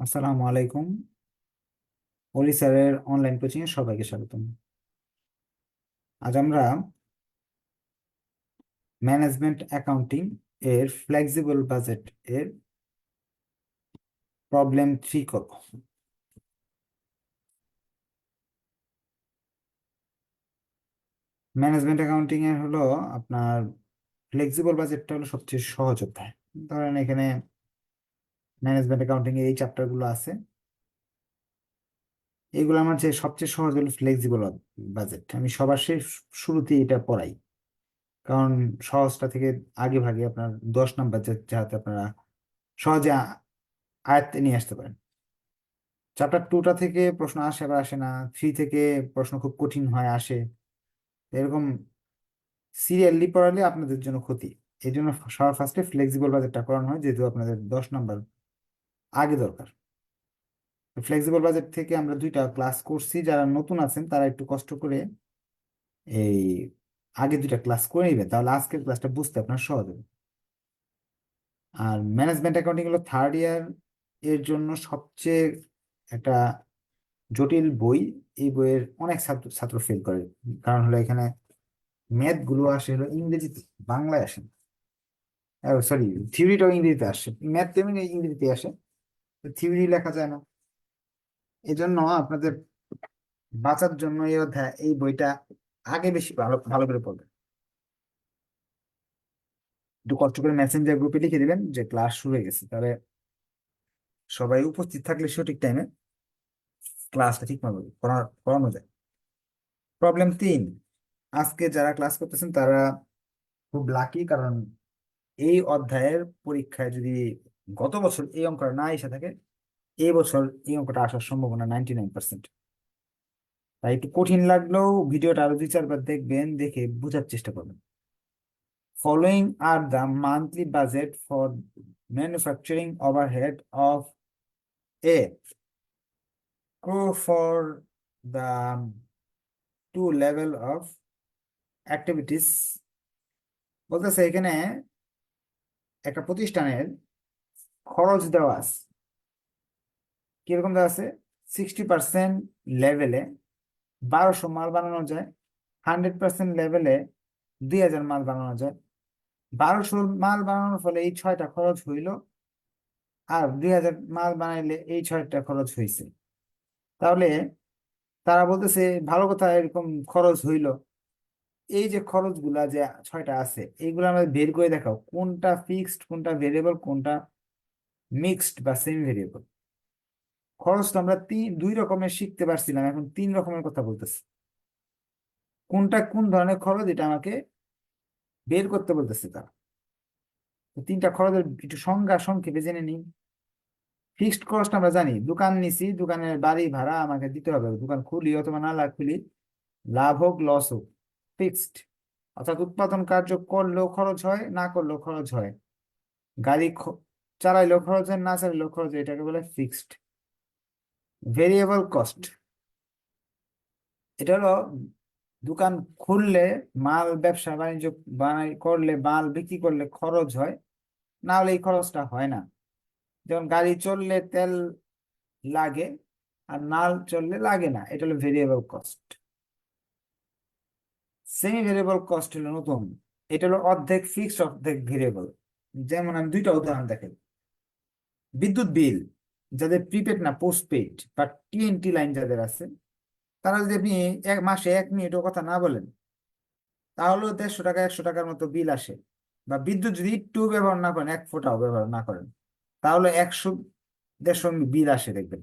আসসালামু আলাইকুম। অলি স্যারের অনলাইন কোচিং এ সবাইকে স্বাগতম। আজ আমরা ম্যানেজমেন্ট অ্যাকাউন্টিং এর ফ্লেক্সিবল বাজেট এর প্রবলেম 3 করব। ম্যানেজমেন্ট অ্যাকাউন্টিং এর হলো আপনার ফ্লেক্সিবল বাজেটটা হলো সবচেয়ে সহজ অধ্যায়। ধরেন এখানে ম্যানেজমেন্ট অ্যাকাউন্টিং এর এই চ্যাপ্টার গুলো আছে, এইগুলো আমার যে সবচেয়ে সহজ হলো ফ্লেক্সিবল বাজেট। আমি সবার শুরুতে এটা পড়াই, কারণ সহজটা থেকে আগে ভাগে আপনার 10 নাম্বার যাতে আপনারা সহজে আয়ত্তে নিয়ে আসতে পারেন। চ্যাপ্টার 2টা থেকে প্রশ্ন আসে বা আসে না, 3 থেকে প্রশ্ন খুব কঠিন হয় আসে, এরকম সিরিয়ালি পড়ালে আপনাদের জন্য ক্ষতি। এই জন্য সবার ফার্স্টে ফ্লেক্সিবল বাজেটটা করানো হয়, যেহেতু আপনাদের 10 নাম্বার আগে দরকার। ফ্লেক্সিবল বাজেট থেকে আমরা 2টা ক্লাস করছি, যারা নতুন আছেন তারা একটু কষ্ট করে এই আগে 2টা ক্লাস করে নেবেন, তাহলে আজকের ক্লাসটা বুঝতে আপনার সহজ হবে। আর ম্যানেজমেন্ট অ্যাকাউন্টিং হলো থার্ড ইয়ার এর জন্য সবচেয়ে একটা জটিল বই। এই বইয়ের অনেক ছাত্র ছাত্র ফেল করে, কারণ হলো এখানে ম্যাথ গুলো আসে হলো ইংরেজিতে, বাংলায় আসে না। সরি, থিওরিটাও ইংরেজিতে আসে, ম্যাথ তেমনি ইংরেজিতে আসে, থিওরি লেখা যায় না। এই জন্য আপনাদের বাঁচার জন্য এই অধ্যায় এই বইটা আগে বেশি ভালো ভালো করে পড়বেন। একটু কষ্ট করে মেসেঞ্জার গ্রুপে লিখে দিবেন যে ক্লাস শুরু হয়ে গেছে, তাহলে সবাই উপস্থিত থাকলে সঠিক টাইমে ক্লাসটা ঠিক মতো করানো যায়। প্রবলেম 3, আজকে যারা ক্লাস করতেছেন তারা খুব লাকি, কারণ এই অধ্যায়ের পরীক্ষায় যদি গত বছর এই অঙ্কটা না এসে থাকে, এই বছর এই অঙ্কটা আসার সম্ভাবনা 99%। তাই একটু কঠিন লাগলেও ভিডিওটা আরো 2-4 বার দেখবেন, দেখে বোঝার চেষ্টা করবেন। Following are the monthly budget for manufacturing overhead of a crow for the two level of activities. বলতেছে এখানে একটা প্রতিষ্ঠানের খরচ দেওয়া আছে, কিরকম দেওয়া আছে? 60% লেভেলে 1200 মাল বানানো যায়, 100% লেভেলে 2000 মাল বানানো যায়। 1200 মাল বানানোর ফলে এই 6টা খরচ হইল, আর 2000 মাল বানাইলে এই 6টা খরচ হয়েছে। তাহলে তারা বলতেছে ভালো কথা, এরকম খরচ হইল, এই যে খরচগুলা যে 6টা আছে এইগুলো আমাদের বের করে দেখাও, কোনটা ফিক্সড, কোনটা ভেরিয়েবল, কোনটা মিক্সড বা সেমি ভেরিয়েবল। খরচ তো আমরা 2 রকমের শিখতে পারছিলাম, এখন 3 রকমের কথা বলতেছে। কোনটা কোন ধরনের খরচ এটা আমাকে বের করতে বলতেছে তারা। তো 3টা খরচের একটু সংজ্ঞা সংক্ষেপে জেনে নিই। ফিক্সড কস্ট আমরা জানি, দোকান নিছি, দোকানের বাড়ি ভাড়া আমাকে দিতে হবে, দোকান খুলি অথবা না খুলি, লাভ হোক লস হোক, ফিক্সড। অর্থাৎ উৎপাদন কার্য করলেও খরচ হয়, না করলেও খরচ হয়, গাড়ি চালাইলেও খরচ হয়, না চালাইলেও খরচ হয়, এটাকে বলে ফিক্সড। ভেরিয়েবল কস্ট, এটা হলো দোকান খুললে, মাল ব্যবসা বাণিজ্য করলে, মাল বিক্রি করলে খরচ হয়, না হলে এই খরচটা হয় না। যেমন গাড়ি চললে তেল লাগে, আর না চললে লাগে না, এটা হলো variable cost. Semi variable cost হলো নতুন, এটা হলো অর্ধেক ফিক্সড অর্ধেক ভেরিয়েবল। যেমন আমি 2টা উদাহরণ দেখাই। বিদ্যুৎ বিল, যাদের প্রিপেড না পোস্ট পেইড বা টিএনটি লাইন যাদের আছে, তারা যদি আপনি এক মাসে 1 মিনিটও কথা না বলেন, তাহলেও 150 টাকা 100 টাকার মতো বিল আসে। বা বিদ্যুৎ যদি একটু ব্যবহার না করেন, 1 ফোঁটাও ব্যবহার না করেন, তাহলে 100 150 বিল আসে দেখবেন।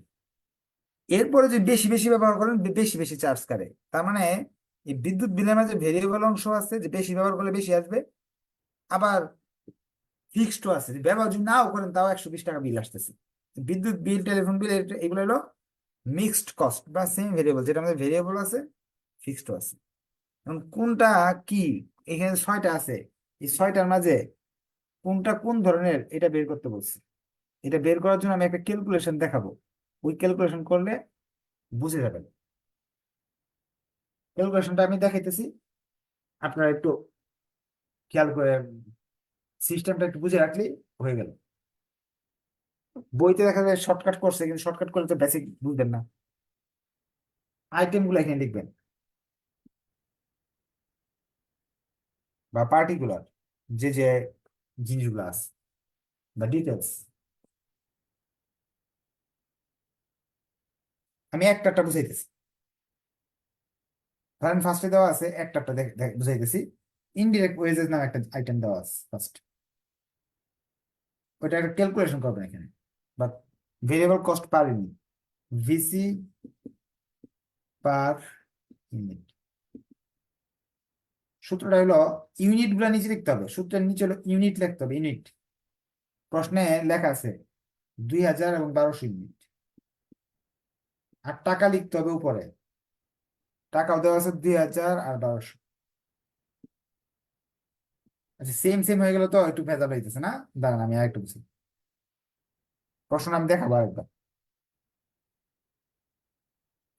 এরপরে যদি বেশি বেশি ব্যবহার করেন, বেশি বেশি চার্জ করে। তার মানে এই বিদ্যুৎ বিলের মাঝে ভেরিয়েবল অংশ আছে, যে বেশি ব্যবহার করলে বেশি আসবে, আবার ফিক্সড আছে, যে ব্যবহার যদি নাও করেন তাও 120 টাকা বিল আসতেছে। বিদ্যুৎ বিল, টেলিফোন বিল, এগুলো হলো মিক্সড কস্ট বা সেমি ভেরিয়েবল, যেটা আমাদের ভেরিয়েবল আছে, ফিক্সড আছে। এখন কোনটা কি, এখানে 6টা আছে, এই 6টার মাঝে কোনটা কোন ধরনের এটা বের করতে বলছি। এটা বের করার জন্য আমি একটা ক্যালকুলেশন দেখাবো, ওই ক্যালকুলেশন করলে বুঝে যাবেন। ক্যালকুলেশনটা আমি দেখাইতেছি, আপনারা একটু খেয়াল করে সিস্টেমটা একটু বুঝে রাখলেই হয়ে গেল। বইতে দেখা যায় শর্টকাট করছে, কিন্তু শর্টকাট করলে তো বেসিক বুঝবেন না। আইটেম গুলো এখানে লিখবেন, বা পার্টিকুলার যে যে জিনিসগুলো আছে, বা ডিটেলস। আমি একটা একটা বুঝাইতেছি। ধরেন ফার্স্টে দেওয়া আছে একটা একটা বুঝাইতেছি। ইনডিরেক্ট ওয়েজেস নামে একটা আইটেম দেওয়া আছে ফার্স্ট। ওইটা একটা ক্যালকুলেশন করবেন এখানে, বা variable cost per unit, VC per unit. সূত্রটা হলো, ইউনিট গুলা নিচে লিখতে হবে, সূত্রের নিচে হলো ইউনিট লিখতে হবে, ইউনিট। প্রশ্নে লেখা আছে 2000 এবং 1200 ইউনিট। আর টাকা লিখতে হবে উপরে, টাকাও দেওয়া আছে 2000 আর 1200। আচ্ছা, সেম সেম হয়ে গেল তো একটু ভেজাল হইতেছে না? দাঁড়ান আমি আরেকটু বুঝি, প্রশ্ন আমি দেখাবো আরেকবার।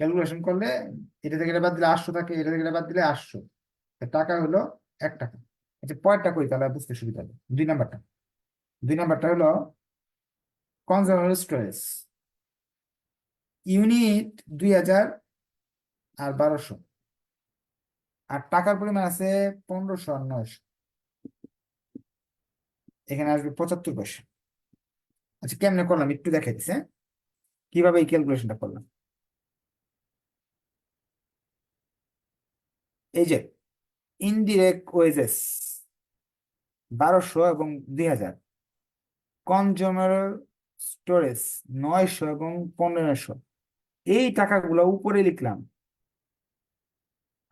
ক্যালকুলেশন করলে এটা থেকে এটা বাদ দিলে 800 থাকে, এটা থেকে এটা বাদ দিলে 800। টাকা হলো 1 টাকা। আচ্ছা, পরেরটা করি তাহলে বুঝতে সুবিধা হবে। 2 নাম্বারটা, 2 নাম্বারটা হলো কনজার্ভেবল স্টোরেজ। ইউনিট 2000 আর 1200, আর টাকার পরিমাণ আছে 1500 আর 900। এখানে আসবে 75 পয়সা। আচ্ছা, কেমনে করলাম একটু দেখাই দিচ্ছে, হ্যাঁ? কিভাবে এই ক্যালকুলেশনটা করলাম। এই যে ইনডিরেক্ট ওয়েজেস 1200 এবং 2000, কনজিউমার স্টোরেজ 900 এবং 1500, এই টাকাগুলো উপরে লিখলাম।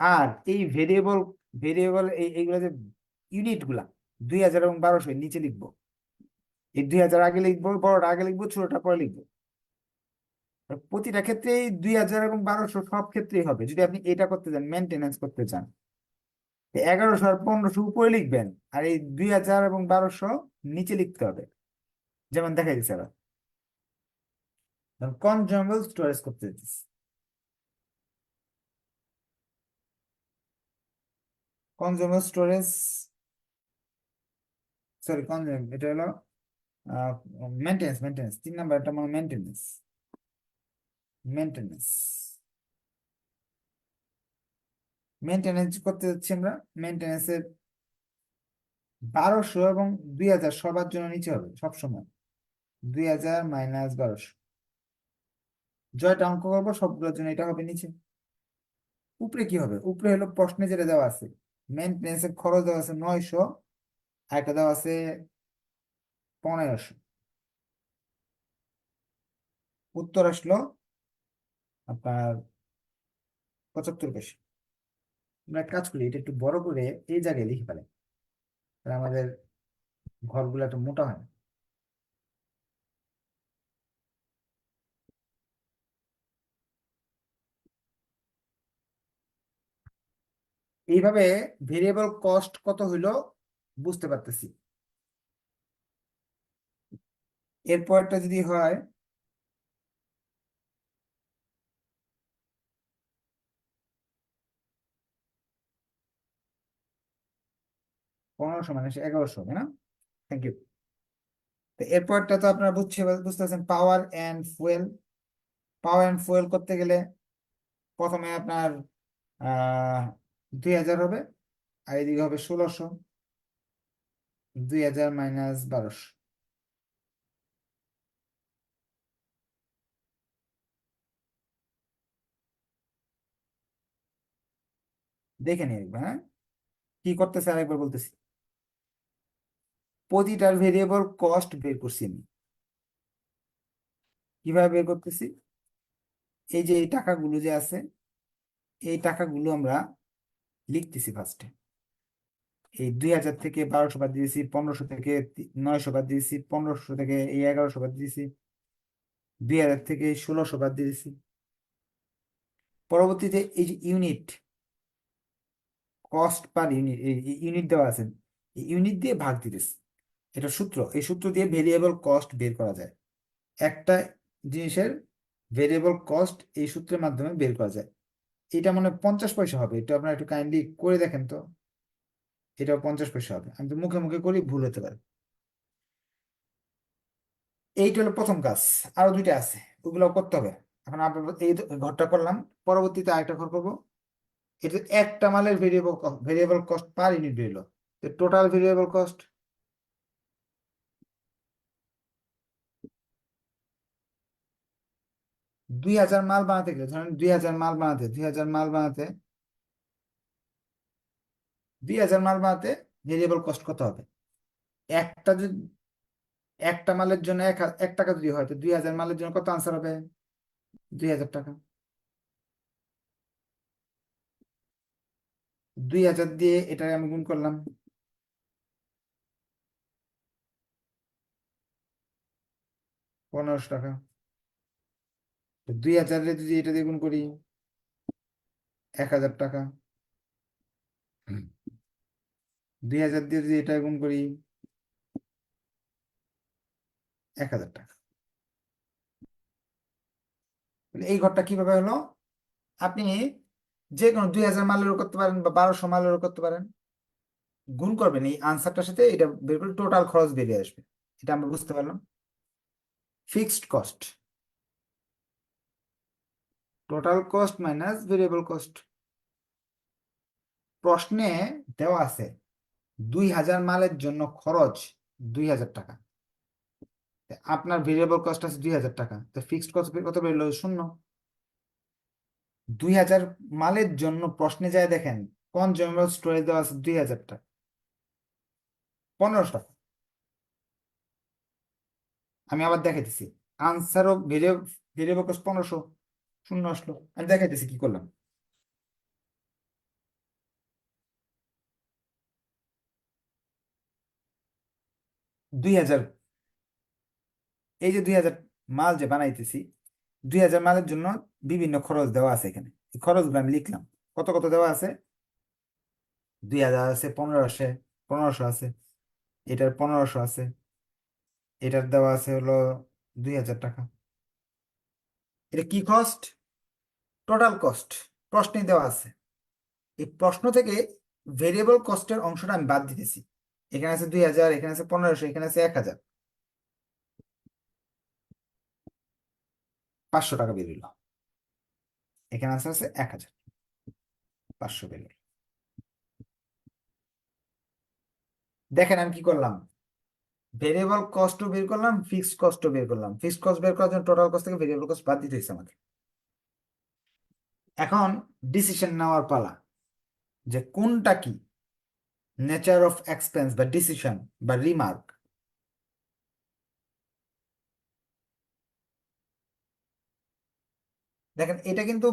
আর এই ভেরিয়েবল, ভেরিয়েবল এইগুলো যে ইউনিট গুলা 2000 এবং 1200 নিচে লিখবো। এই 2000 আগে লিখবো, বড়টা আগে লিখবো, ছোটটা পরে লিখবো। আর প্রতিটা ক্ষেত্রেই 2000 এবং 1200 সব ক্ষেত্রেই হবে। যদি আপনি এটা করতে চান, মেনটেনেন্স করতে চান, 1100 আর 1500 উপরে লিখবেন, আর এই 2000 এবং 1200 নিচে লিখতে হবে। যেমন দেখা দিচ্ছে আবার কনজিউমেবল স্টোরেজ করতে দিচ্ছি। কনজিউমেবল স্টোরেজ, সরি কনজিউম, এটা হলো মেনটেন্স, মেনটেন্স 3 নাম্বার, এটা মানে মেনটেন্স, মেনটেন্স। মেনটেনেন্স করতে যাচ্ছি আমরা। মেনটেনেন্সের 1200 এবং 2000 সবার জন্য নিচে হবে সবসময়। 2000 মাইনাস 1200, জয়টা অঙ্ক করবো সবগুলোর জন্য, এটা হবে নিচে। উপরে কি হবে? উপরে হলো প্রশ্নে যেটা দেওয়া আছে, মেনটেনেন্সের খরচ দেওয়া আছে 900, আর একটা দেওয়া আছে 1500। উত্তর আসলো আপনার 75 পয়সা। আমরা এক কাজ করি, এটা একটু বড় করে এই জায়গায় লিখে ফেলে, তাহলে আমাদের ঘরগুলো একটু মোটা হয়। এইভাবে ভেরিয়েবল কস্ট কত হইলো বুঝতে পারতেছি। এরপরটা যদি হয়, 1500 মানে 1100 হবে না? Thank you. তো এরপরটা তো আপনারা বুঝতেছেন, power and fuel. Power and fuel করতে গেলে প্রথমে আপনার 2000 হবে, আর এদিকে হবে 1600। 2000 মাইনাস 1200, দেখে নিয়ে দেখবেন, হ্যাঁ কি করতেছে আরেকবার বলতেছি। প্রতিটার ভেরিয়েবল কস্ট বের করছি আমি। কিভাবে বের করতেছি? এই যে এই টাকাগুলো যে আছে, এই টাকাগুলো আমরা লিখতেছি ফার্স্টে। এই 2000 থেকে 1200 বাদ দিয়েছি, 1500 থেকে 900 বাদ দিয়েছি, 1500 থেকে এই 1100 বাদ দিয়েছি, 2000 থেকে 1600 বাদ দিয়েছি। পরবর্তীতে এই যে ইউনিট, কস্ট পার ইউনিট, এই ইউনিট দেওয়া আছে, এই ইউনিট দিয়ে ভাগ দিতেছি। এটা সূত্র, এই সূত্র দিয়ে ভেরিয়েবল কস্ট বের করা যায়। একটা জিনিসের ভেরিয়েবল কস্ট এই সূত্রের মাধ্যমে বের করা যায়। এটা মানে 50 পয়সা হবে, এটা আপনারা একটু কাইন্ডলি করে দেখেন তো। এটাও 50 পয়সা হবে, আমি তো মুখে মুখে করি, ভুল হতে পারে। এইটা হলো প্রথম কাজ। আরো দুইটা আছে, ওগুলো করতে হবে। এখন আমরা এই ঘরটা করলাম, পরবর্তীতে আরেকটা ঘর করবো। এটা একটা মালের ভেরিয়েবল কস্ট পার ইউনিট বেরোলো। টোটাল ভেরিয়েবল কস্ট 2000 মাল বানাতে গেলে, ধরেন 2000 মাল বানাতে ভেরিয়েবল কস্ট কত হবে? একটা যদি একটা মালের জন্য 1 টাকা যদি হয়, তো 2000 মালের জন্য কত আনসার হবে? 2000 টাকা। 2000 দিয়ে এটা আমি গুণ করলাম, 1500 টাকা। তো 2000 যদি এটা দিয়ে গুণ করি, 1000 টাকা। 2000 দিয়ে যদি এটা গুণ করি, 1000 টাকা। তাহলে এই ঘরটা কিভাবে হলো? আপনি যে কোনো 2000 মালেরও করতে পারেন বা 1200 মালেরও করতে পারেন। গুণ করবেন এই আনসারটার সাথে, এটা বের করে টোটাল খরচ বেরিয়ে আসবে। এটা আমরা বুঝতে পারলাম। Fixed cost, total cost minus variable cost. প্রশ্নে দেওয়া আছে 2000 মালের জন্য খরচ 2000 টাকা। আপনার ভেরিয়েবল কস্ট আছে 2000 টাকা, তো ফিক্সড কস্ট কত বেরোলো? 0। 2000 মালের জন্য প্রশ্নে যায় দেখেন কনজিউমার স্টোরেজ দেওয়া আছে 2000 টাকা, 1500 টাকা। আমি আবার দেখাইতেছি, আনসারও ভেরিয়েবল কস্ট 1500, 0 আসলো। আমি দেখাইতেছি কি করলাম। 2000, এই যে 2000 মাল যে বানাইতেছি, 2000 মালের জন্য বিভিন্ন খরচ দেওয়া আছে এখানে। এই খরচগুলো আমি লিখলাম। কত কত দেওয়া আছে? 2000 আছে, 1500 আছে, এটার 1500 আছে, এটার দেওয়া আছে হলো 2000 টাকা। এটা কি কস্ট? Total cost. প্রশ্নে দেওয়া আছে। এই প্রশ্ন থেকে ভেরিয়েবল কস্টের অংশটা আমি বাদ দিতেছি। এখানে আছে 2000, এখানে আছে 1500, এখানে আছে 1000, 500 টাকা বেরিয়ে। এখানে আছে 1000, 500 বেরিয়ে। দেখেন আমি কি করলাম, ভেরিয়েবল কস্টও বের করলাম, ফিক্সড কস্টও বের করলাম। ফিক্সড কস্ট বের করার জন্য টোটাল কস্ট থেকে ভেরিয়েবল কস্ট বাদ দিতে হয়েছে আমাকে। এখন ডিসিশন নেওয়ার পালা, যে কোনটা কি নেচার অফ এক্সপেন্স বা ডিসিশন বা রিমার্ক। দেখেন এটা কিন্তু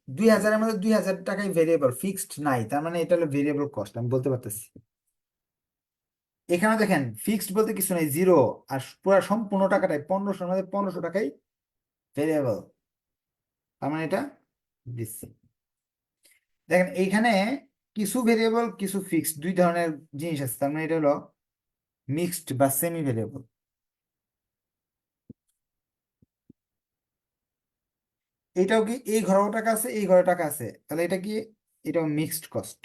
2000-এর মধ্যে 2000 টাকাই ভেরিয়েবল, ফিক্সড নাই, তার মানে এটা হলো ভেরিয়েবল কস্ট, আমি বলতে পারতেছি। এখানে দেখেন ফিক্সড বলতে কিছু নাই, 0। আর পুরো সম্পূর্ণ টাকাটাই 1500-এর মধ্যে 1500 টাকাই ভেরিয়েবল, তার মানে এটা দিচ্ছি। দেখেন এইখানে কিছু ভেরিয়েবল কিছু ফিক্সড, দুই ধরনের জিনিস আছে, তার মানে এটা হলো মিক্সড বা সেমি ভেরিয়েবল। এটাও কি এই ঘরেও টাকা আছে, এই ঘরে টাকা আছে, তাহলে এটা কি? এটাও মিক্সড কস্ট।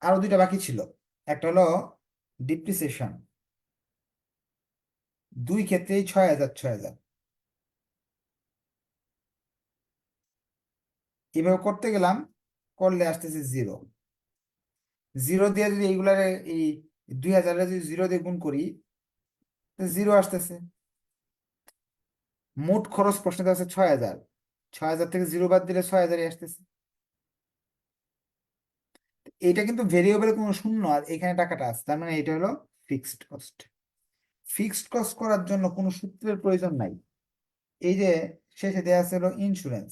আরো দুইটা বাকি ছিল। একটা হলো ডিপ্রিসিয়েশন, দুই ক্ষেত্রেই 6000 6000। এভাবে করতে গেলাম, করলে আসতেছে 0। 0 দিয়ে যদি এইগুলার এই 2000 যদি 0 দিয়ে গুণ করি, 0 আসতেছে। মোট খরচ প্রশ্নে আছে 6000, 6000 থেকে 0 বাদ দিলে 6000-ই আসতেছে। এটা কিন্তু ভেরিয়েবল কোনো শূন্য, আর এখানে টাকাটা আছে, তার মানে এটা হলো ফিক্সড কস্ট। ফিক্সড কস্ট করার জন্য কোনো সূত্রের প্রয়োজন নাই। এই যে শেষে দেওয়া আছে হলো ইন্স্যুরেন্স।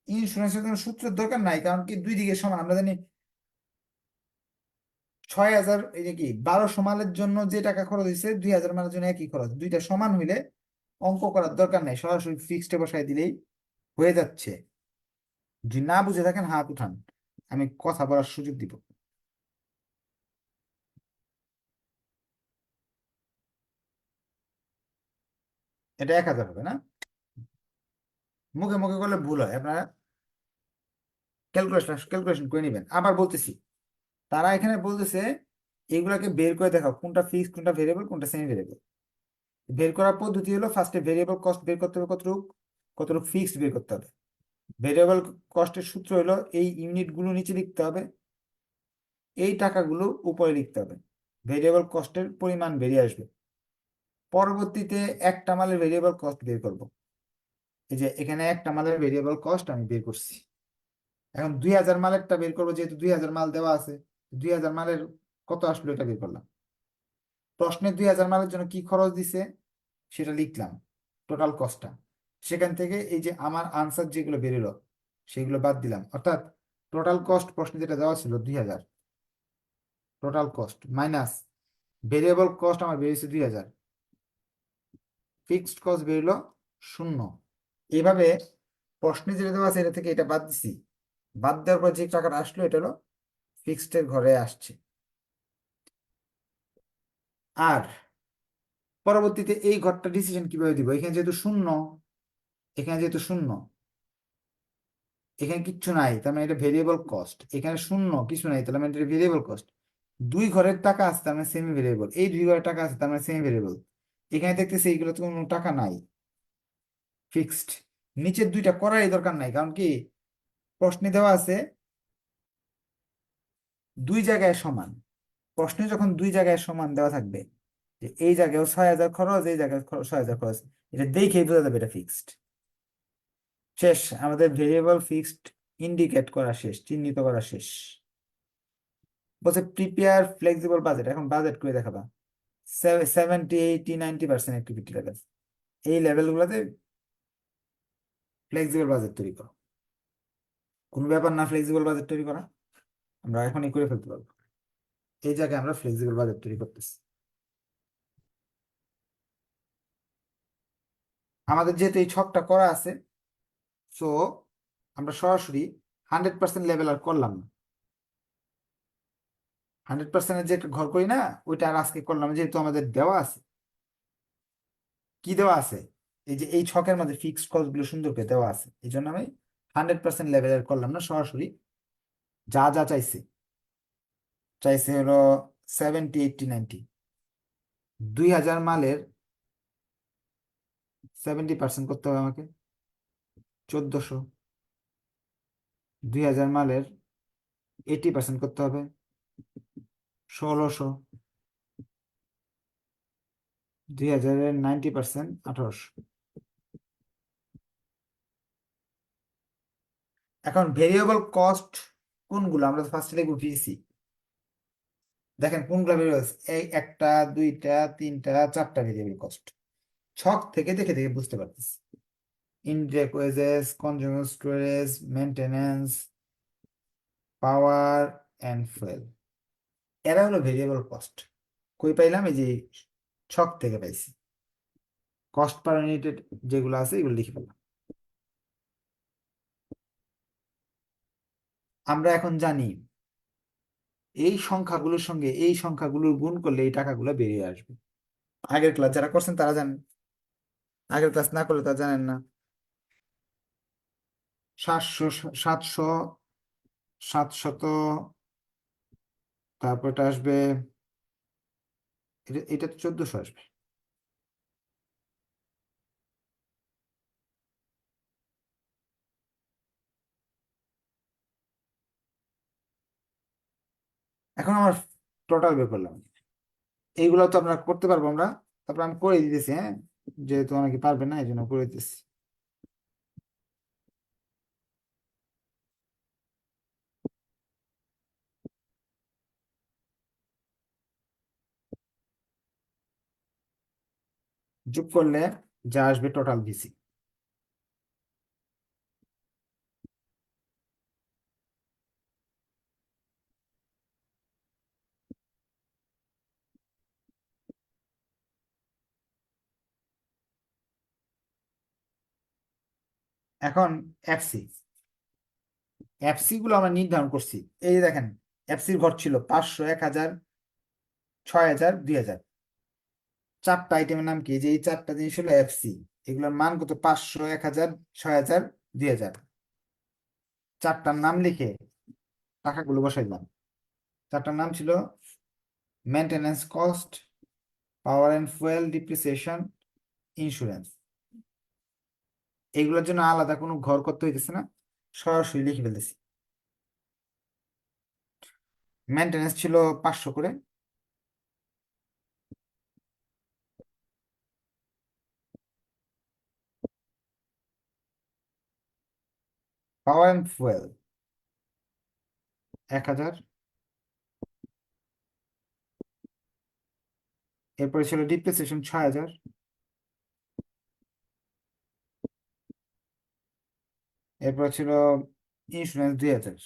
ইন্স্যুরেন্সের কোনো সূত্রের দরকার নাই, কারণ কি দুই দিকে সমান। আমরা জানি 6000, এই যে কি 1200 মালের জন্য যে টাকা খরচ হয়েছে, 2000 মালের জন্য একই খরচ। দুইটা সমান হইলে অঙ্ক করার দরকার নাই, সরাসরি ফিক্সডে বসাই দিলেই হয়ে যাচ্ছে। যদি না বুঝে থাকেন হাত উঠান, আমি কথা বলার সুযোগ দিব। এটা 1000 হবে না? মুখে মুখে করলে ভুল হয়, আপনারা ক্যালকুলেশন ক্যালকুলেশন করে নেবেন। আবার বলতেছি, তারা এখানে বলতেছে এগুলাকে বের করে দেখাও কোনটা ফিক্সড, কোনটা ভেরিয়েবল, কোনটা সেমি ভেরিয়েবল। বের করার পদ্ধতি হলো ফার্স্টে ভেরিয়েবল কস্ট বের করতে হবে কতটুকু, কতটুকু ফিক্সড বের করতে হবে। ভেরিয়েবল কস্টের সূত্র হলো এই ইউনিটগুলো নিচে লিখতে হবে, এই টাকাগুলো উপরে লিখতে হবে, ভেরিয়েবল কস্টের পরিমাণ বেরিয়ে আসবে। পরবর্তীতে একটা মালের ভেরিয়েবল কস্ট বের করব। এই যে এখানে একটা মালের ভেরিয়েবল কস্ট আমি বের করছি। এখন 2000 মালেরটা বের করবো, যেহেতু 2000 মাল দেওয়া আছে, 2000 মালের কত আসলো এটা বের করলাম। প্রশ্নে 2000 মালের জন্য কি খরচ দিছে সেটা লিখলাম, টোটাল কস্টটা। সেখান থেকে এই যে আমার আনসার যেগুলো বেরোলো সেগুলো বাদ দিলাম, অর্থাৎ টোটাল কস্ট প্রশ্নে যেটা দেওয়া ছিল 2000, total cost minus variable cost আমার বেরিয়েছে 2000, ফিক্সড কস্ট বেরোলো 0। এইভাবে প্রশ্নে যেটা দেওয়া আছে এটা থেকে এটা বাদ দিছি, বাদ দেওয়ার পর যে টাকাটা আসলো এটা হলো ফিক্সড এর ঘরে আসছে। আর পরবর্তীতে এই ঘরটা ডিসিশন কিভাবে দিব, এখানে যেহেতু শূন্য, এখানে যেহেতু শূন্য, এখানে কিচ্ছু নাই, তার মানে এটা ভেরিয়েবল কস্ট। এখানে শূন্য কিছু নাই, তার মানে এটা ভেরিয়েবল কস্ট। দুই ঘরের টাকা আছে তার মানে সেমি ভেরিয়েবল, এই দুই ঘরের টাকা আছে তার মানে সেমি ভেরিয়েবল। এখানে দেখতেছি এইগুলো তো কোনো টাকা নাই, ফিক্সড। নিচের দুইটা করারই দরকার নাই, কারণ কি প্রশ্নে দেওয়া আছে দুই জায়গায় সমান। প্রশ্নে যখন দুই জায়গায় সমান দেওয়া থাকবে, যে এই জায়গায় 6000 খরচ, এই জায়গায় 6000 খরচ, এটা দেখেই বোঝা যাবে এটা ফিক্সড। শেষ, আমাদের ভেরিয়েবল ফিক্সড ইন্ডিকেট করা শেষ, চিহ্নিত করা শেষ। বলছে প্রিপেয়ার ফ্লেক্সিবল বাজেট, এখন বাজেট করে দেখাবা। 70, 80, 90% অ্যাক্টিভিটি লেভেল, এই লেভেলগুলোতে ফ্লেক্সিবল বাজেট তৈরি করো। কোনো ব্যাপার না ফ্লেক্সিবল বাজেট তৈরি করা, আমরা এখনই করে ফেলতে পারবো। এই জায়গায় আমরা ফ্লেক্সিবল বাজেট তৈরি করতেছি। আমাদের যেহেতু এই ছকটা করা আছে, সো আমরা সরাসরি 100% লেভেল আর করলাম না। 100%-এর যে একটা ঘর করি না, ওইটা আর আজকে করলাম না, যেহেতু আমাদের দেওয়া আছে। কি দেওয়া আছে, এই যে এই ছকের মধ্যে ফিক্সড কস্ট গুলো সুন্দর করে দেওয়া আছে, এই জন্য আমি 100% লেভেলের করলাম না, সরাসরি যা যা চাইছে, চাইছে হলো 70, 80, 90, 2000 মালের 70% করতে হবে আমাকে 1400, 2000 মালের 80% করতে হবে 1600, 2000-এর 90% 1800। এখন ভেরিয়েবল কস্ট কোনগুলো, আমরা ফার্স্টে লিখবো ভিসি। দেখেন কোনগুলো ভেরিয়েবল, এই একটা, দুইটা, তিনটা, চারটা ভেরিয়েবল কস্ট। ছক থেকে দেখে দেখে বুঝতে পারতেছি। Indirect wages, consumer storage, maintenance, power and fuel, এরা হলো ভেরিয়েবল কস্ট। কই পাইলাম, এই যে ছক থেকে পাইছি। কস্ট পার ইউনিটেড যেগুলো আছে এগুলো লিখে ফেললাম। আমরা এখন জানি এই সংখ্যাগুলোর সঙ্গে এই সংখ্যাগুলোর গুণ করলে এই টাকাগুলো বেরিয়ে আসবে। আগের ক্লাস যারা করছেন তারা জানেন, আগের ক্লাস না করলে তারা জানেন না। 700, 700, 700, তারপর এটা আসবে, এটা তো 1400 আসবে। এখন আমার টোটাল বের করলাম, এইগুলো তো আমরা করতে পারবো আমরা, তারপর আমি করে দিতেছি, হ্যাঁ, যেহেতু অনেকে পারবে না এই জন্য করে দিতেছি। যোগ করলে যা আসবে টোটাল ভিসি। এখন এফসি, এফসি গুলো আমরা নির্ধারণ করছি। এই যে দেখেন, এফসির ঘর ছিল 500, 1000, 6000, 2000। চারটা আইটেমের নাম কি, এই যে এই চারটা জিনিস হলো এফসি। এগুলোর মান কত, 500, 1000, 6000, 2000। চারটার নাম লিখে টাকাগুলো বসাইলাম। চারটার নাম ছিল maintenance cost, power and fuel depreciation, insurance, এগুলোর জন্য আলাদা কোনো ঘর করতে হইতেছে না, সরাসরি লিখে ফেলতেছি। মেনটেনেন্স ছিল 500 করে, পাওয়ার অ্যান্ড ফুয়েল 1000, এরপরে ছিল ডিপ্রিসিয়েশন 6000, এরপরে ছিল ইন্স্যুরেন্স 2000,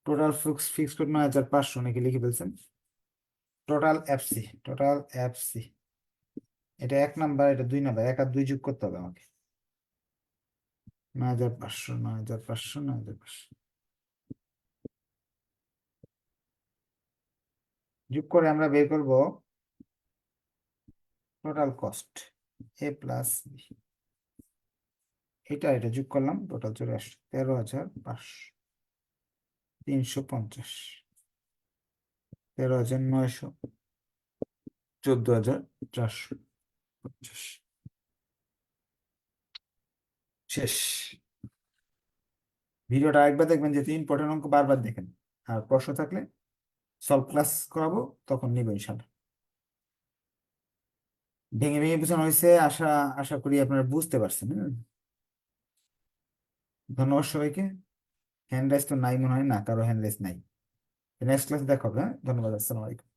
টোটাল ফিক্সড 9500, নাকি লিখে ফেলছেন। টোটাল এফসি, এটা 1 নাম্বার, এটা 2 নাম্বার, 1 আর 2 যোগ করতে হবে আমাকে। 9500, 9500, 9500 যোগ করে আমরা বের করব টোটাল কস্ট, এ প্লাস বি। এটা যোগ করলাম, টোটাল চলে আসছে 13,500, 350, 13,900, 14,450। শেষ। ভিডিওটা একবার দেখবেন, যেহেতু ইম্পর্টেন্ট অঙ্ক বারবার দেখেন, আর প্রশ্ন থাকলে সলভ ক্লাস করাবো, তখন নিব ইনশাল্লাহ। ভেঙে ভেঙে বোঝানো হয়েছে, আশা আশা করি আপনারা বুঝতে পারছেন। ধন্যবাদ সবাইকে। হ্যান্ড রাইজ তো নাই মনে হয়, না কারো হ্যান্ড রাইজ নাই। নেক্সট ক্লাস দেখা হবে। হ্যাঁ, ধন্যবাদ, আসসালামু আলাইকুম।